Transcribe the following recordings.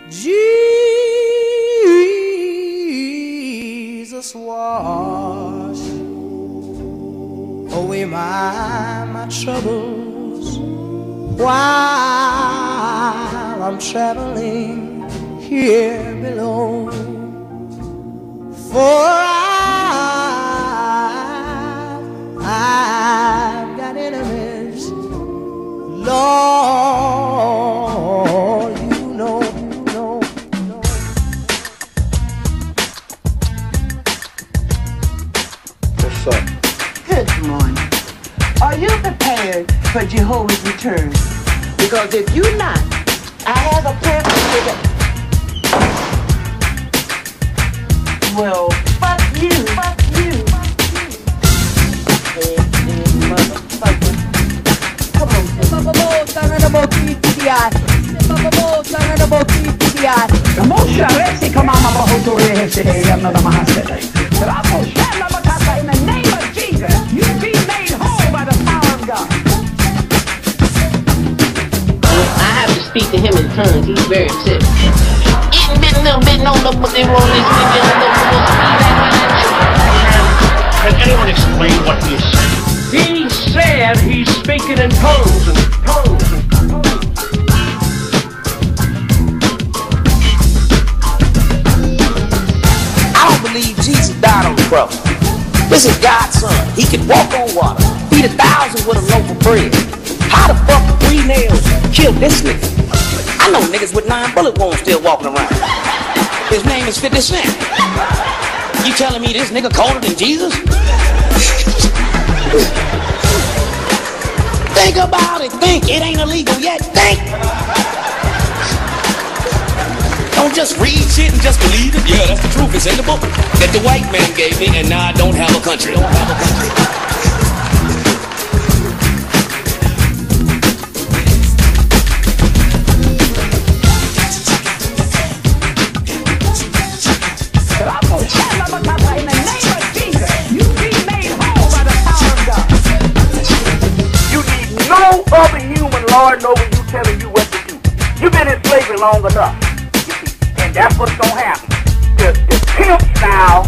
Jesus wash away my troubles while I'm traveling here below. For I've got enemies, Lord, you know. What's up? Good morning. Are you prepared for Jehovah's return? Because if you're not, I have a plan for you. Well, fuck you. Fuck you. Motherfucker. Come on. In the name of Jesus, you be made whole by the power of God. I have to speak to him in tongues. He's very sick. Eating bit little bit no look what they roll this Can anyone explain what he is saying? He said he's speaking in tongues and tongues. I don't believe Jesus died on the cross. This is God's son. He could walk on water, feed 1,000 with a loaf of bread. How the fuck 3 nails killed this nigga? I know niggas with 9 bullet wounds still walking around. His name is 50 Cent. You telling me this nigga colder than Jesus? Think about it. Think. It ain't illegal yet. Think. Don't just read shit and just believe it. Yeah, that's the truth. It's in the book that the white man gave me, and now I don't have a country. In the name of Jesus, you be made whole by the power of God. You need no other human lord over you telling you what to do. You've been in slavery long enough. You see, and that's what's going to happen. The pimp style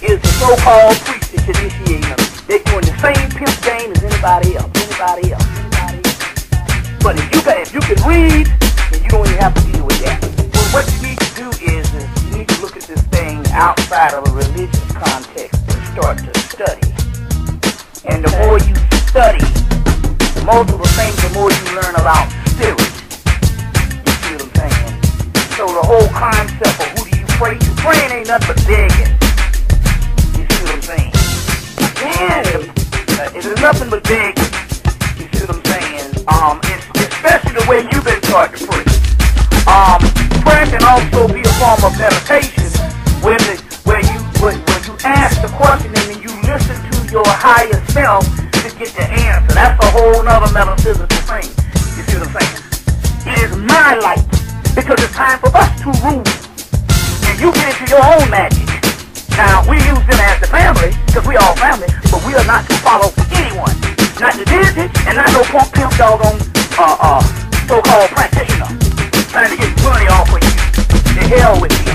is the so-called priest that's initiating them. They're doing the same pimp game as anybody else. But if you can read, then you don't even have to deal with that. Well, what you need to do is you need to look at this thing outside of a religious context and start to study. And the more you study, multiple things, the more you learn about spirit. You see what I'm saying? So the whole concept of who do you pray to? Praying ain't nothing but begging. You see what I'm saying? Yeah, it is nothing but begging. You see what I'm saying? Especially the way you've been taught to pray. Prayer can also be a form of meditation, where you ask the question and then you listen to your higher self to get the answer. That's a whole nother metaphysical thing. You see what I'm saying? It is my life, because it's time for us to rule. And you get into your own magic. Now, we use them as the family, because we all family, but we are not to follow anyone. Not the deity, and not no punk pimp doggone so-called practitioner trying to get money off of you. The hell with you.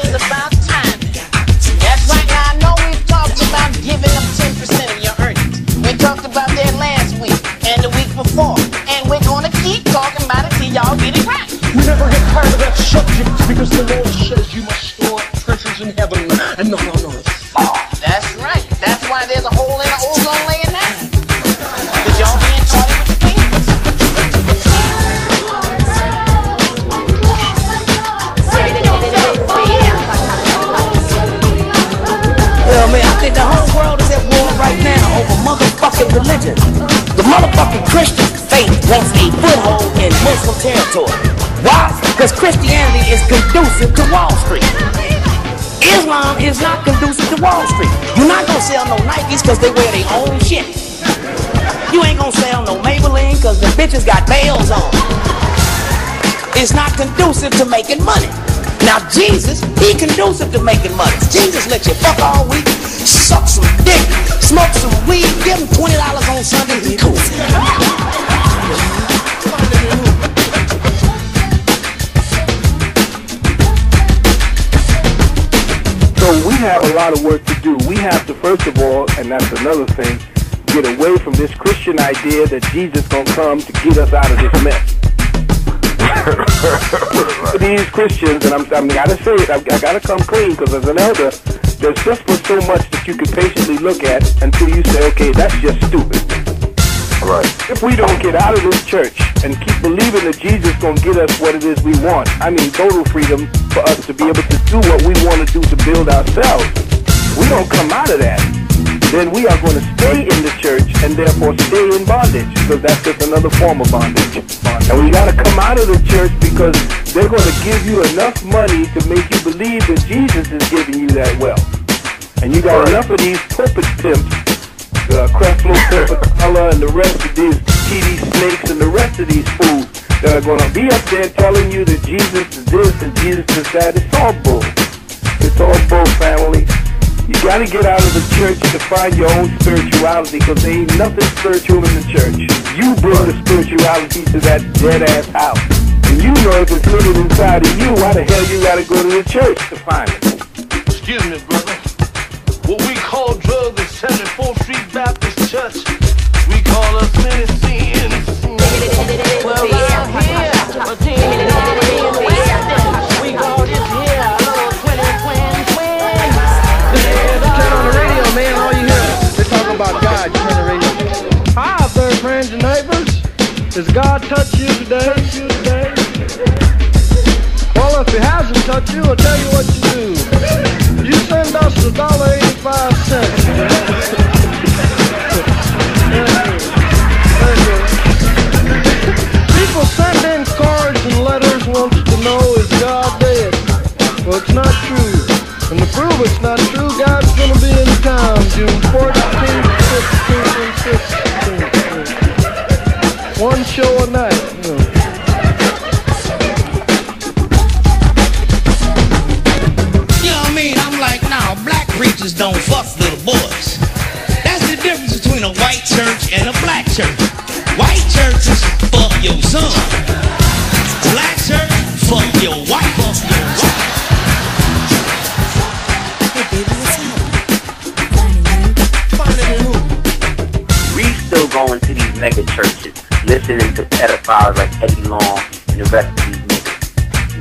It's about time. That's right. Now I know we've talked about giving up 10% of your earnings. We talked about that last week and the week before, and we're gonna keep talking about it till y'all get it right. We never get tired of that subject because the Lord says you must store up treasures in heaven and not on earth. That's right. That's why there's a hole in the ozone layer now. Because y'all being taught it with the fingers. Well, man, I think the whole world is at war right now over motherfucking religion. The motherfucking Christian faith wants a foothold in Muslim territory. Why? Because Christianity is conducive to Wall Street. Islam is not conducive to Wall Street. You're not gonna sell no Nikes because they wear their own shit. You ain't gonna sell no Maybelline because the bitches got veils on. is not conducive to making money. Now Jesus, he conducive to making money. Jesus let you fuck all week, suck some dick, smoke some weed, give him $20 on Sunday, he cool. So we have a lot of work to do. We have to, first of all, and that's another thing, get away from this Christian idea that Jesus gonna come to get us out of this mess. These Christians, and I gotta say it, I gotta come clean, because as an elder, there's just so much that you can patiently look at until you say, okay, that's just stupid. Right. If we don't get out of this church and keep believing that Jesus is going to get us what it is we want, I mean total freedom for us to be able to do what we want to do to build ourselves, we don't come out of that, then we are going to stay in the church and therefore stay in bondage, because that's just another form of bondage. And we got to come out of the church because they're going to give you enough money to make you believe that Jesus is giving you that wealth. And you got enough of these pulpit pimps, Creflo, Pimp, and the rest of these TD snakes and the rest of these fools that are going to be up there telling you that Jesus is this and Jesus is that. It's all bull. It's all bull, family. You got to get out of the church to find your own spirituality, because there ain't nothing spiritual in the church. You bring the spirituality to that dead-ass house. And you know if it's living inside of you, why the hell you got to go to the church to find it? Excuse me, brother. What we call drugs at 74th Street Baptist Church, we call us many sins. Well, around here, we call this here a little twin. Turn on the radio, man. All you hear, they're talking about God. You turn the radio. Hi, there, friends and neighbors. Does God touch you today? Well, if He hasn't touched you, I'll tell you what you do. You send us $1.85. People send in cards and letters wanting to know, is God dead? Well, it's not true. And to prove it's not true, God's going to be in town June 14th, 15th, and 16th. One show a night. You know. Preachers don't fuck little boys. That's the difference between a white church and a black church. White churches fuck your son. Black church fuck your wife. We still going to these mega churches, listening to pedophiles like Eddie Long and the rest of these niggas.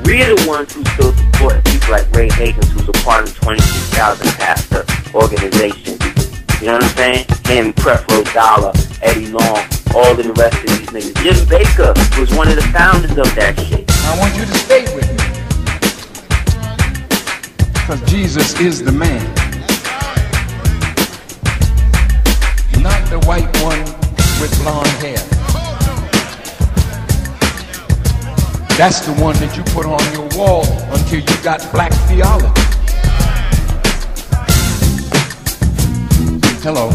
We're the ones who still support people like Ray Higgins, who's a part of the 26,000 pastor organization. You know what I'm saying? Him, Creflo Dollar, Eddie Long, all of the rest of these niggas. Jim Baker was one of the founders of that shit. I want you to stay with me, because Jesus is the man, not the white one with blonde hair. That's the one that you put on your wall until you got black theology. Hello.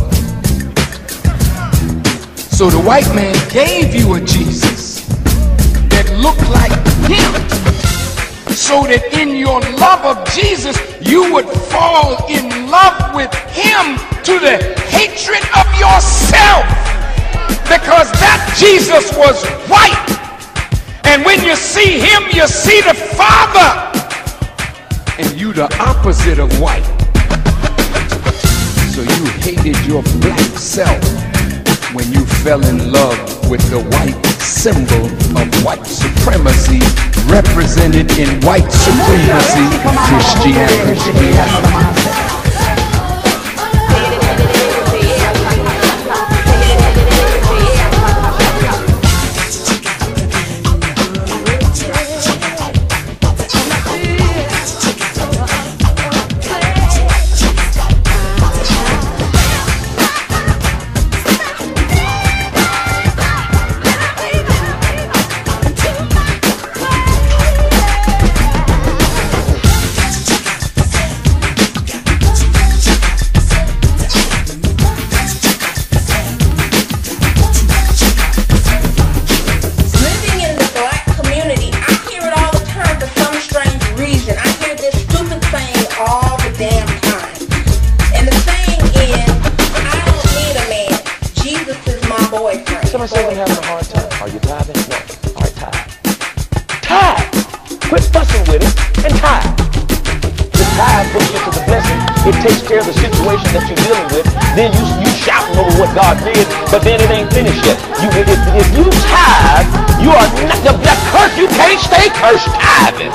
So the white man gave you a Jesus that looked like him, so that in your love of Jesus you would fall in love with him to the hatred of yourself, because that Jesus was white. And when you see him, you see the Father. And you the opposite of white. So you hated your black self when you fell in love with the white symbol of white supremacy, represented in white supremacy Christianity. quit fussing with it and tithe. The tithe brings you to the blessing. It takes care of the situation that you're dealing with. Then you shouting over what God did, but then it ain't finished yet. If you tithe, you are not the curse. You can't stay cursed tithing.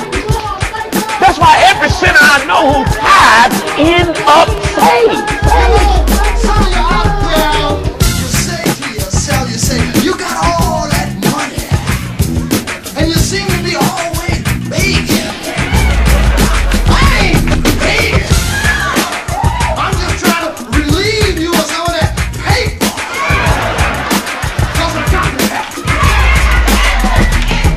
That's why every sinner I know who tithes end up saved. Some of you out there, you say to yourself, you say, you got all that money, and you seem to be always begging. I ain't begging. I'm just trying to relieve you of some of that paper. Because I got that.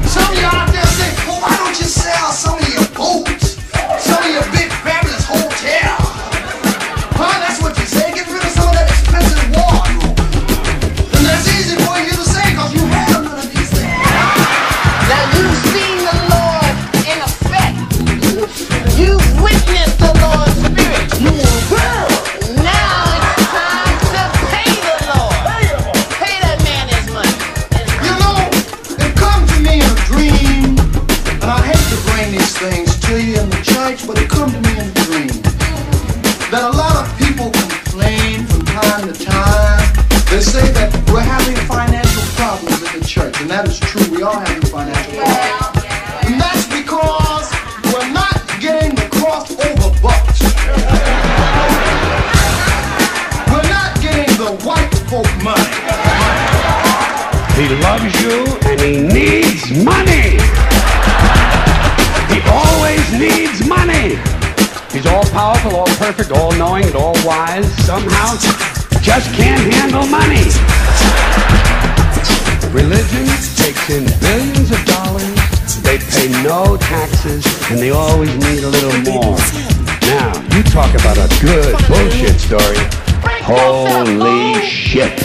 Some of you out there say, well, why don't you sell some of your boats, some of your big fabulous hotels? Huh? That's what you say. Get rid of some of that expensive wardrobe. And that's easy for you to say because you have none of these things. Now you've seen the Lord in effect. You've witnessed the Lord's Spirit. Now it's time to pay the Lord. Pay that man his money. You know, it comes to me in a dream, and I hate to bring these things to you in the church, but it comes to me in a dream that a lot of people complain from time to time. They say that we're having financial problems in the church, and that is true. We are having financial problems. And that's because we're not getting the crossover bucks. We're not getting the white folk money. He loves you and he needs money. He always needs money. He's all powerful, all perfect, all knowing, and all wise. Somehow just can't handle money. Religion takes in billions of dollars. They pay no taxes, and they always need a little more. Now, you talk about a good bullshit story. Holy shit.